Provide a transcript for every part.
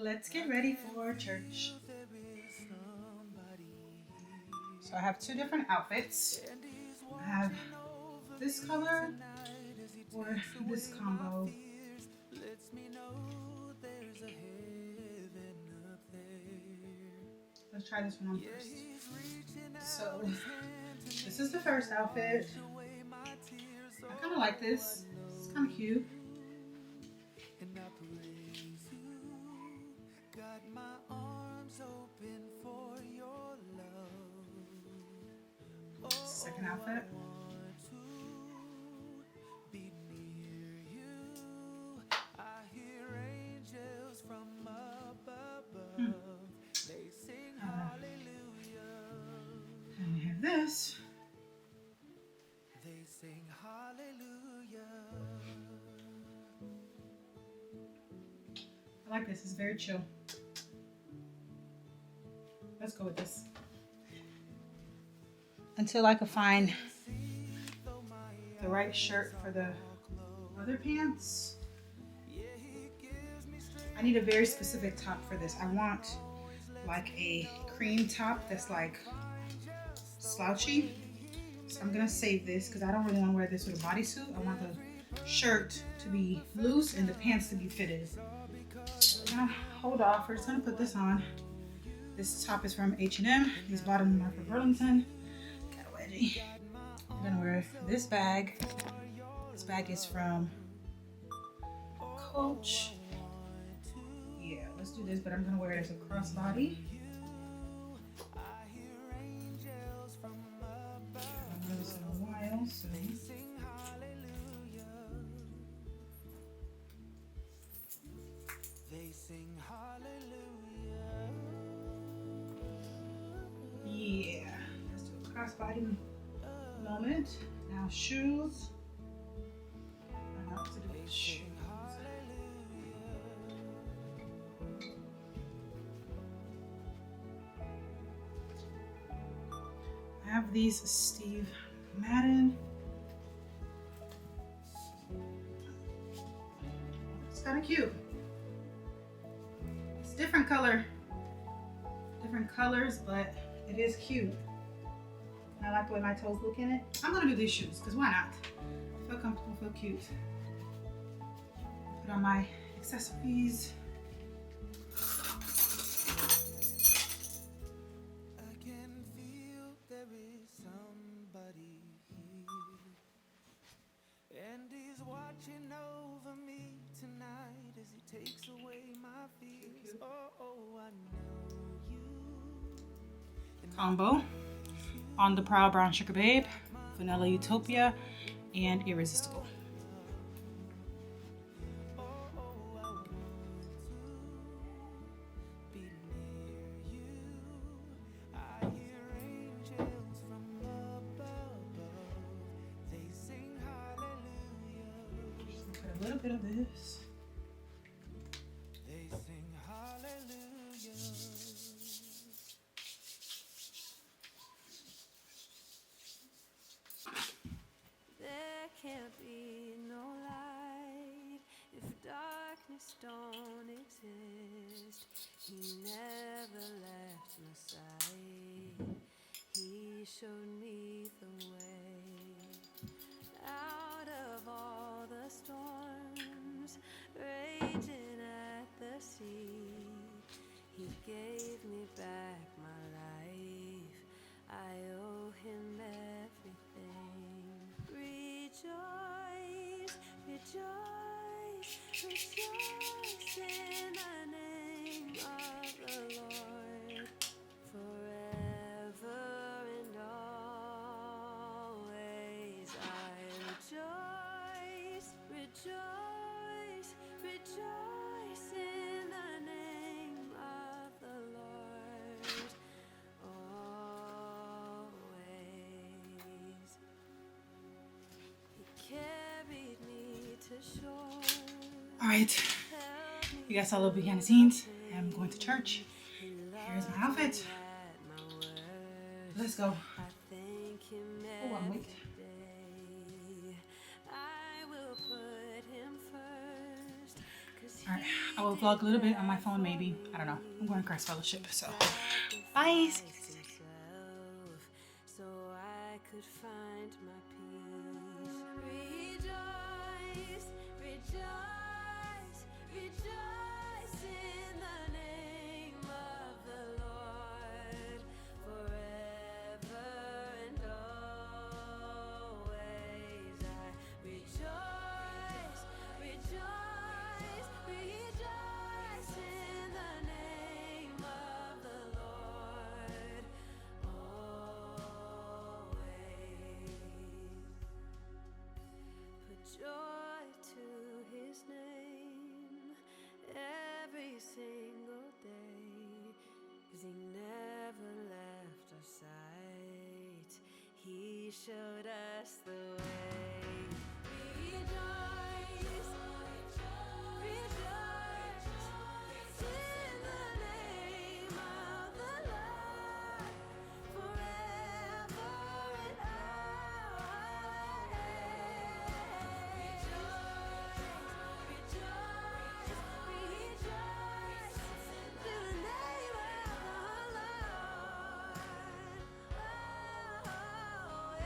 Let's get ready for church. So I have two different outfits. I have this color or this combo. Let's try this one on first. So this is the first outfit. I kind of like this. It's kind of cute. Second outfit. And we have this. They sing hallelujah. I like this. It's very chill. Let's go with this. Until I can find the right shirt for the other pants. I need a very specific top for this. I want like a cream top that's like slouchy. So I'm gonna save this because I don't really want to wear this with a bodysuit. I want the shirt to be loose and the pants to be fitted. So I'm gonna hold off. We're just gonna put this on. This top is from H&M. These bottoms are from Burlington. Kind of wedgy. I'm gonna wear this bag. This bag is from Coach. Yeah, let's do this, but I'm gonna wear it as a crossbody. I've wear this in a while, so. Yeah, let's do a crossbody moment. Now shoes. I have to do the shoes. I have these Steve Madden. It's kind of cute. It's different colors, but it is cute. And I like the way my toes look in it. I'm gonna do these shoes, because why not? Feel comfortable, feel cute. Put on my accessories. Combo. On the Prowl Brown Sugar Babe, Vanilla Utopia, and Irresistible. Put a little bit of this. Can't be no light if darkness don't exist. He never left my side. He showed me the way out of all the storms raging at the sea. He gave me back my life. I owe him everything. Rejoice, rejoice, rejoice in the name of the Lord, forever and always. I rejoice, rejoice, rejoice in the name of the Lord, always. Carried me to shore. All right, you guys saw a little behind the scenes. I'm going to church. Here's my outfit. Let's go. Oh, I'm late. All right, I will vlog a little bit on my phone, maybe. I don't know. I'm going to Christ Fellowship, so bye. So I could find my peace. Rejoice, rejoice, rejoice in the name of the Lord, forever and always. I rejoice, rejoice, rejoice in the name of the Lord, always. Put joy to his name every single day, 'cause he never left our sight. He showed us the way. Rejoice, rejoice in the name of the Lord, forever and always. Rejoice, rejoice, rejoice in the name of the Lord, always.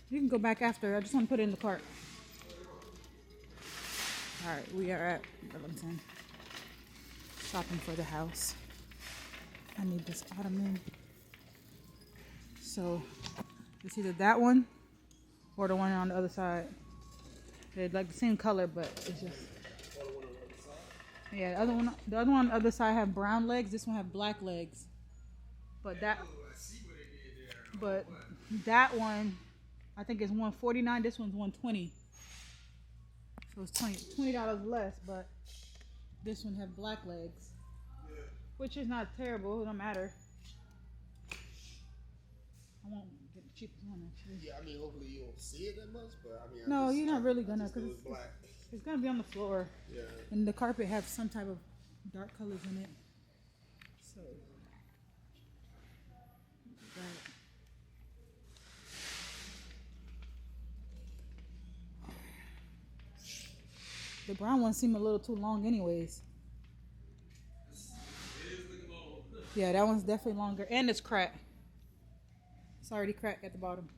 You can go back after. I just want to put it in the cart. All right, we are at Burlington. Shopping for the house. I need this Ottoman. So it's either that one or the one on the other side. They're like the same color, but it's just, yeah. The other one on the other side have brown legs. This one have black legs. But that one, I think is $149. This one's $120. So it's $20 less, but this one have black legs, which is not terrible. It don't matter. I won't get the cheapest one actually. Yeah, I mean, hopefully you won't see it that much, but I mean, No, you're not really gonna, because black. it's gonna be on the floor. Yeah. And the carpet have some type of dark colors in it. So the brown ones seem a little too long anyways. Yeah, that one's definitely longer. And it's cracked. It's already cracked at the bottom.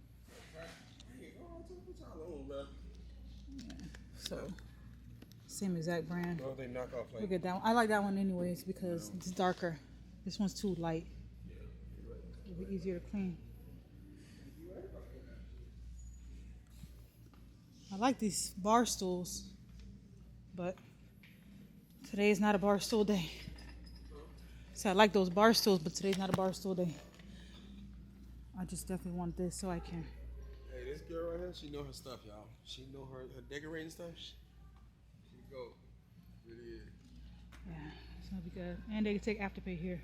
Yeah, so, same exact brand. Oh, they knock off like. Look at that one. I like that one anyways because it's darker. This one's too light. It'll be easier to clean. I like these bar stools, but today is not a bar stool day. So I like those bar stools, but today's not a bar stool day. I just definitely want this so I can. Hey, this girl right here, she know her stuff, y'all. She know her decorating stuff. She go. Really is. Yeah, it's gonna be good. And they can take Afterpay here.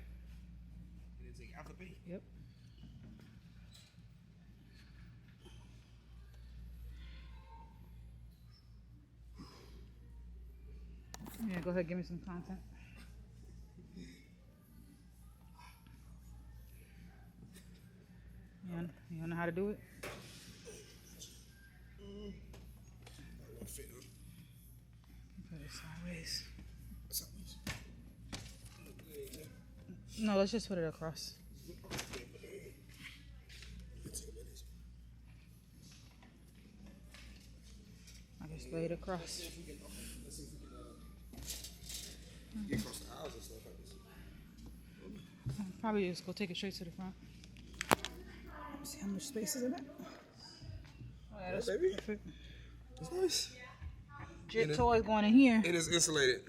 They take Afterpay? Yep. Yeah, go ahead, give me some content. You know how to do it? Put it sideways. No, let's just put it across. I just lay it across. Get across the aisles and stuff like this. Probably just go take it straight to the front. Let's see how much space is in it. Oh, yeah, that's baby. perfect. It's nice. Jet toys going in here. And it's insulated.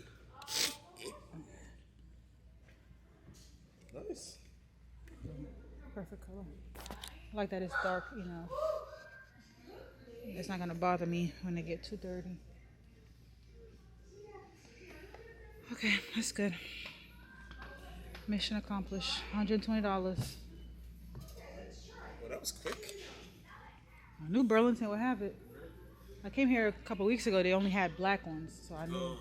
Nice. Perfect color. I like that it's dark, you know. It's not gonna bother me when they get too dirty. Okay, that's good. Mission accomplished. $120. Well, that was quick. I knew Burlington would have it. I came here a couple weeks ago. They only had black ones, so I knew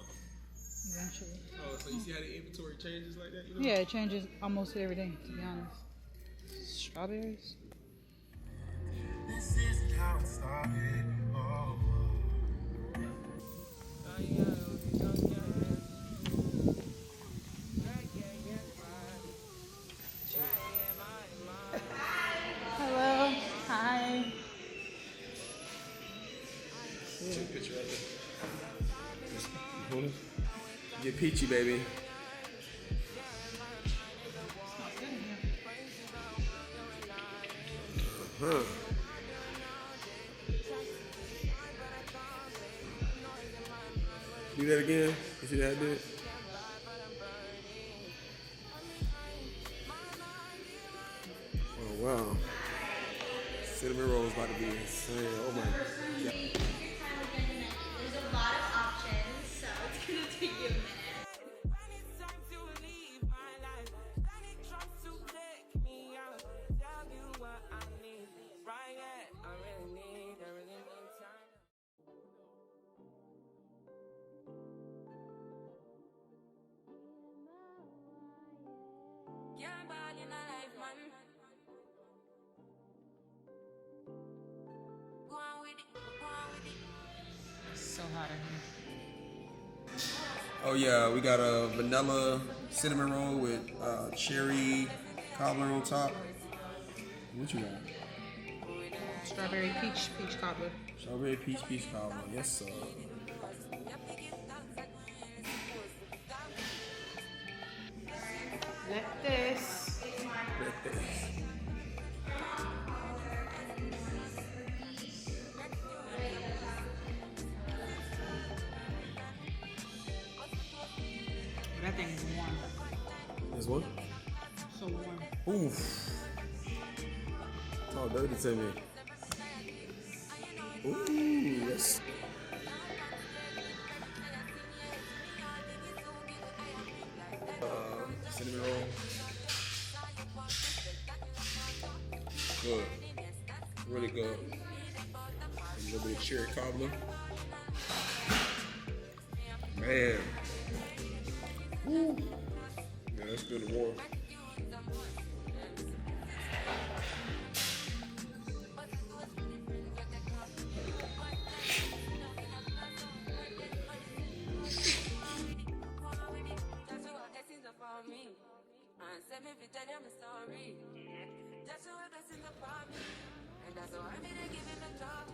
eventually. Oh, so you see how the inventory changes like that? You know? Yeah, it changes almost every day, to be honest. Strawberries. This isn't how it started. Oh. Hello. Hi. Take a picture of it. Hold it. Get peachy, baby. Huh. Do that again. You see how I did it? Oh wow. Cinnamon roll is about to be insane. Oh my god. There's a lot of options, so it's gonna take you a minute. So hot in here. Oh yeah, we got a vanilla cinnamon roll with cherry cobbler on top. What you got? Strawberry peach cobbler. Strawberry peach cobbler. Yes, sir. Let this. That thing is warm. This one? So warm. Oof. Talk dirty to me. Ooh, yes. Cinnamon roll. Good. Really good. A little bit of cherry cobbler. Man. Woo. Yeah, that's good and warm. Let me tell them a story. That's what blessings upon me. And that's why I'm gonna give him a job.